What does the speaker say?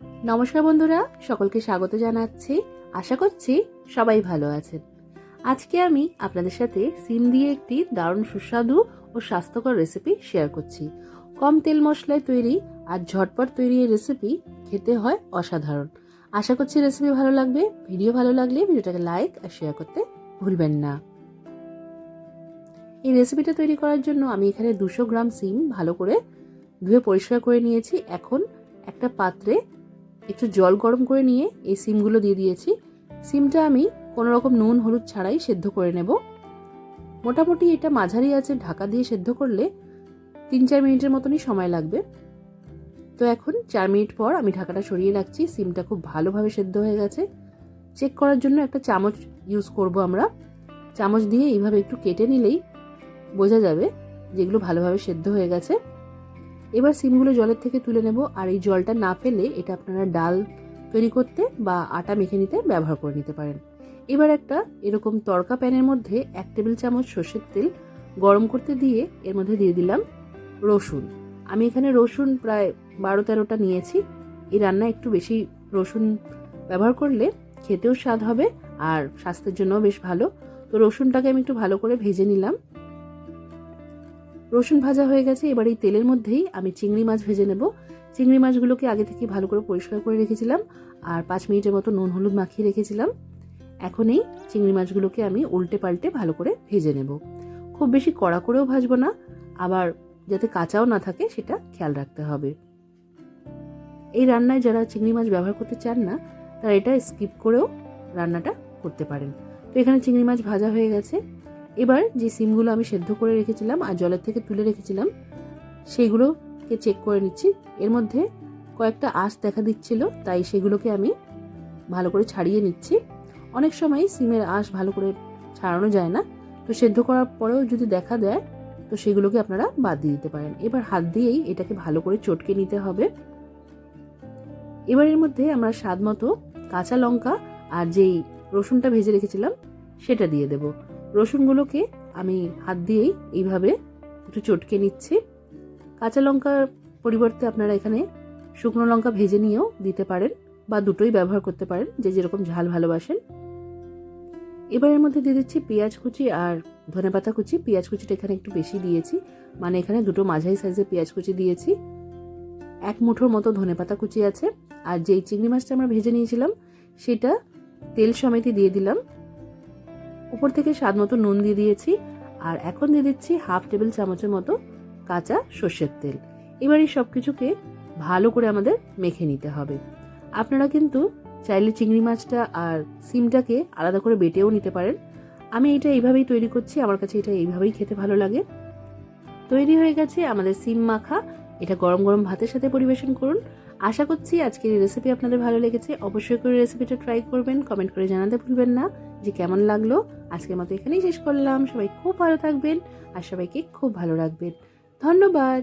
নমস্কার বন্ধুরা, সকলকে স্বাগত জানাচ্ছি। আশা করছি সবাই ভালো আছেন। আজকে আমি আপনাদের সাথে সিম দিয়ে একটি দারুণ সুস্বাদু ও স্বাস্থ্যকর রেসিপি শেয়ার করছি। কম তেল মশলায় তৈরি আর ঝটপট তৈরি এই রেসিপি খেতে হয় অসাধারণ। আশা করছি রেসিপি ভালো লাগবে। ভিডিও ভালো লাগলে ভিডিওটাকে লাইক আর শেয়ার করতে ভুলবেন না। এই রেসিপিটা তৈরি করার জন্য আমি এখানে 200 গ্রাম সিম ভালো করে ধুয়ে পরিষ্কার করে নিয়েছি। এখন একটা পাত্রে একটু জল গরম করে নিয়ে এই সিমগুলো দিয়ে দিয়েছি। সিমটা আমি কোনো রকম নুন হলুদ ছাড়াই সেদ্ধ করে নেব। মোটামুটি এটা মাঝারি আঁচে ঢাকা দিয়ে সেদ্ধ করলে 3-4 মিনিটের মতনই সময় লাগবে। তো এখন 4 মিনিট পর আমি ঢাকাটা সরিয়ে রাখছি। সিমটা খুব ভালোভাবে সেদ্ধ হয়ে গেছে। চেক করার জন্য একটা চামচ ইউজ করব আমরা। চামচ দিয়ে এইভাবে একটু কেটে নিলেই বোঝা যাবে যেগুলো ভালোভাবে সেদ্ধ হয়ে গেছে। এবার সিমগুলো জলের থেকে তুলে নেব। আর এই জলটা না ফেলে এটা আপনারা ডাল তৈরি করতে বা আটা মেখে নিতে ব্যবহার করে নিতে পারেন। এবার একটা এরকম তড়কা প্যানের মধ্যে 1 টেবিল চামচ সর্ষের তেল গরম করতে দিয়ে এর মধ্যে দিয়ে দিলাম রসুন। আমি এখানে রসুন প্রায় 12-13টা নিয়েছি। এই রান্না একটু বেশি রসুন ব্যবহার করলে খেতেও স্বাদ হবে আর স্বাস্থ্যের জন্যও বেশ ভালো। তো রসুনটাকে আমি একটু ভালো করে ভেজে নিলাম। রসুন ভাজা হয়ে গেছে। এবার এই তেলের মধ্যেই আমি চিংড়ি মাছ ভেজে নেব। চিংড়ি মাছগুলোকে আগে থেকে ভালো করে পরিষ্কার করে রেখেছিলাম আর 5 মিনিটের মতো নুন হলুদ মাখিয়ে রেখেছিলাম। এখন এই চিংড়ি মাছগুলোকে আমি উল্টে পাল্টে ভালো করে ভেজে নেব। খুব বেশি কড়া করেও ভাজবো না, আবার যাতে কাঁচাও না থাকে সেটা খেয়াল রাখতে হবে। এই রান্নায় যারা চিংড়ি মাছ ব্যবহার করতে চান না তারা এটা স্কিপ করেও রান্নাটা করতে পারেন। তো এখানে চিংড়ি মাছ ভাজা হয়ে গেছে। এবার যে সিমগুলো আমি সেদ্ধ করে রেখেছিলাম আর জলের থেকে তুলে রেখেছিলাম সেইগুলোকে চেক করে নিচ্ছি। এর মধ্যে কয়েকটা আঁশ দেখা দিচ্ছিল, তাই সেগুলোকে আমি ভালো করে ছাড়িয়ে নিচ্ছি। অনেক সময় সিমের আঁশ ভালো করে ছাড়ানো যায় না, তো সেদ্ধ করার পরেও যদি দেখা দেয় তো সেগুলোকে আপনারা বাদ দিয়ে দিতে পারেন। এবার হাত দিয়েই এটাকে ভালো করে চটকে নিতে হবে। এবার এর মধ্যে আমরা স্বাদ মতো কাঁচা লঙ্কা আর যেই রসুনটা ভেজে রেখেছিলাম সেটা দিয়ে দেব। রসুনগুলোকে আমি হাত দিয়েই এইভাবে একটু চটকে নিচ্ছি। কাঁচা লঙ্কার পরিবর্তে আপনারা এখানে শুকনো লঙ্কা ভেজে নিয়েও দিতে পারেন বা দুটোই ব্যবহার করতে পারেন, যে যেরকম ঝাল ভালোবাসেন। এবার এর মধ্যে দিয়ে দিচ্ছি পেঁয়াজ কুচি আর ধনেপাতা কুচি। পেঁয়াজ কুচিটা এখানে একটু বেশি দিয়েছি, মানে এখানে দুটো মাঝারি সাইজের পেঁয়াজ কুচি দিয়েছি। 1 মুঠোর মতো ধনেপাতা কুচি আছে। আর যেই চিংড়ি মাছটা আমরা ভেজে নিয়েছিলাম সেটা তেল সমেতই দিয়ে দিলাম। উপর থেকে স্বাদ মতো নুন দিয়ে দিয়েছি। আর এখন দিয়ে দিচ্ছি 1/2 টেবিল চামচের মতো কাঁচা সর্ষের তেল। এবার এই সব কিছুকে ভালো করে আমাদের মেখে নিতে হবে। আপনারা কিন্তু চাইলে চিংড়ি মাছটা আর সিমটাকে আলাদা করে বেটেও নিতে পারেন। আমি এটা এইভাবেই তৈরি করছি, আমার কাছে এটা এইভাবেই খেতে ভালো লাগে। তৈরি হয়ে গেছে আমাদের সিম মাখা। এটা গরম গরম ভাতের সাথে পরিবেশন করুন। আশা করছি আজকের এই রেসিপি আপনাদের ভালো লেগেছে। অবশ্যই করে রেসিপিটা ট্রাই করবেন, কমেন্ট করে জানাতে ভুলবেন না যে কেমন লাগলো। আজকের মতো এখানেই শেষ করলাম। সবাই খুব ভালো থাকবেন আর সবাইকে খুব ভালো রাখবেন। ধন্যবাদ।